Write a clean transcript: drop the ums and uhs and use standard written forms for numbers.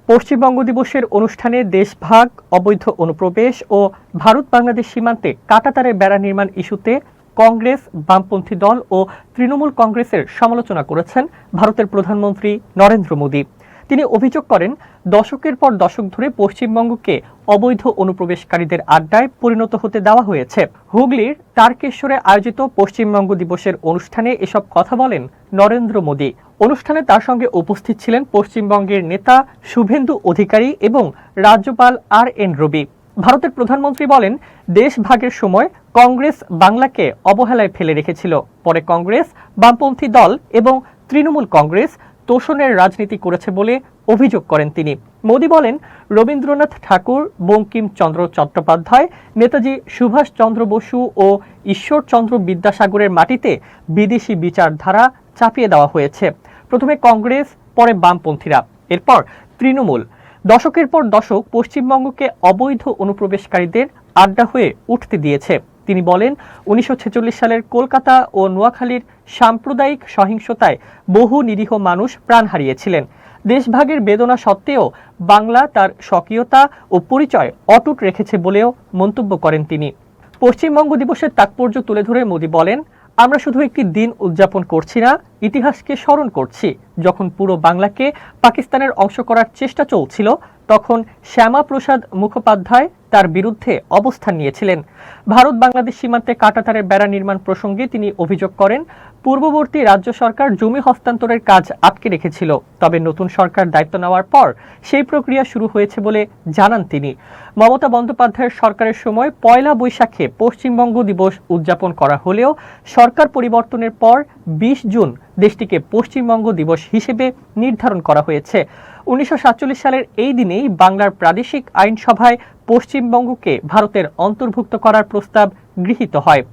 পশ্চিমবঙ্গ দিবসের অনুষ্ঠানে দেশভাগ, অবৈধ অনুপ্রবেশ ও ভারত বাংলাদেশ সীমান্তে কাঁটাতারের বেড়া নির্মাণ ইস্যুতে কংগ্রেস, বামপন্থী দল ও তৃণমূল কংগ্রেসের সমালোচনা করেছেন ভারতের প্রধানমন্ত্রী নরেন্দ্র মোদী। তিনি অভিযোগ করেন, দশকের পর দশক ধরে পশ্চিমবঙ্গকে অবৈধ অনুপ্রবেশকারীদের আড্ডায় পরিণত হতে দেওয়া হয়েছে। হুগলির তারকেশ্বরে আয়োজিত পশ্চিমবঙ্গ দিবসের অনুষ্ঠানে এসব কথা বলেন নরেন্দ্র মোদী। অনুষ্ঠানে তার সঙ্গে উপস্থিত ছিলেন পশ্চিমবঙ্গের নেতা শুভেন্দু অধিকারী এবং রাজ্যপাল আর.এন. রবি। ভারতের প্রধানমন্ত্রী বলেন, দেশ ভাগের সময় কংগ্রেস বাংলাকে অবহেলায় ফেলে রেখেছিল। পরে কংগ্রেস, বামপন্থী দল এবং তৃণমূল কংগ্রেস তোষণের রাজনীতি করেছে বলে অভিযোগ করেন তিনি। মোদী বলেন, রবীন্দ্রনাথ ঠাকুর, বঙ্কিমচন্দ্র চট্টোপাধ্যায়, নেতাজি সুভাষচন্দ্র বসু ও ঈশ্বরচন্দ্র বিদ্যাসাগরের মাটিতে বিদেশি বিচারধারা চাপিয়ে দেওয়া হয়েছে। প্রথমে কংগ্রেস, পরে বামপন্থীরা, এরপর তৃণমূল। দশকের পর দশক পশ্চিমবঙ্গকে অবৈধ অনুপ্রবেশকারীদের আড্ডা হয়ে উঠতে দিয়েছে। তিনি বলেন, 1946 সালের কলকাতা ও নোয়াখালীর সাম্প্রদায়িক সহিংসতায় বহু নিরীহ মানুষ প্রাণ হারিয়েছিলেন। দেশভাগের বেদনা সত্ত্বেও বাংলা তার স্বকীয়তা ও পরিচয় অটুট রেখেছে বলেও মন্তব্য করেন তিনি। পশ্চিমবঙ্গ দিবসের তাৎপর্য তুলে ধরে মোদী বলেন, আমরা শুধু একটি দিন উদযাপন করছি না, ইতিহাসকে স্মরণ করছি। যখন পুরো বাংলাকে পাকিস্তানের অংশ করার চেষ্টা চলছিল, তখন শ্যামাপ্রসাদ মুখোপাধ্যায় তার বিরুদ্ধে অবস্থান নিয়েছিলেন। ভারত বাংলাদেশ সীমান্তে কাঁটাতারের বেড়া নির্মাণ প্রসঙ্গে তিনি অভিযোগ করেন, পূর্ববর্তী রাজ্য সরকার জমি হস্তান্তরের কাজ আটকে রেখেছিল। তবে নতুন সরকার দায়িত্ব নেওয়ার পর সেই প্রক্রিয়া শুরু হয়েছে বলে জানান তিনি। মমতা বন্দ্যোপাধ্যায়ের সরকারের সময় পয়লা বৈশাখে পশ্চিমবঙ্গ দিবস উদযাপন করা হলেও সরকার পরিবর্তনের পর 20 জুন দেশটিকে পশ্চিমবঙ্গ দিবস হিসেবে নির্ধারণ করা হয়েছে। 1947 সালের এই দিনেই বাংলার প্রাদেশিক আইনসভায় পশ্চিমবঙ্গকে ভারতের অন্তর্ভুক্ত করার প্রস্তাব গৃহীত হয়।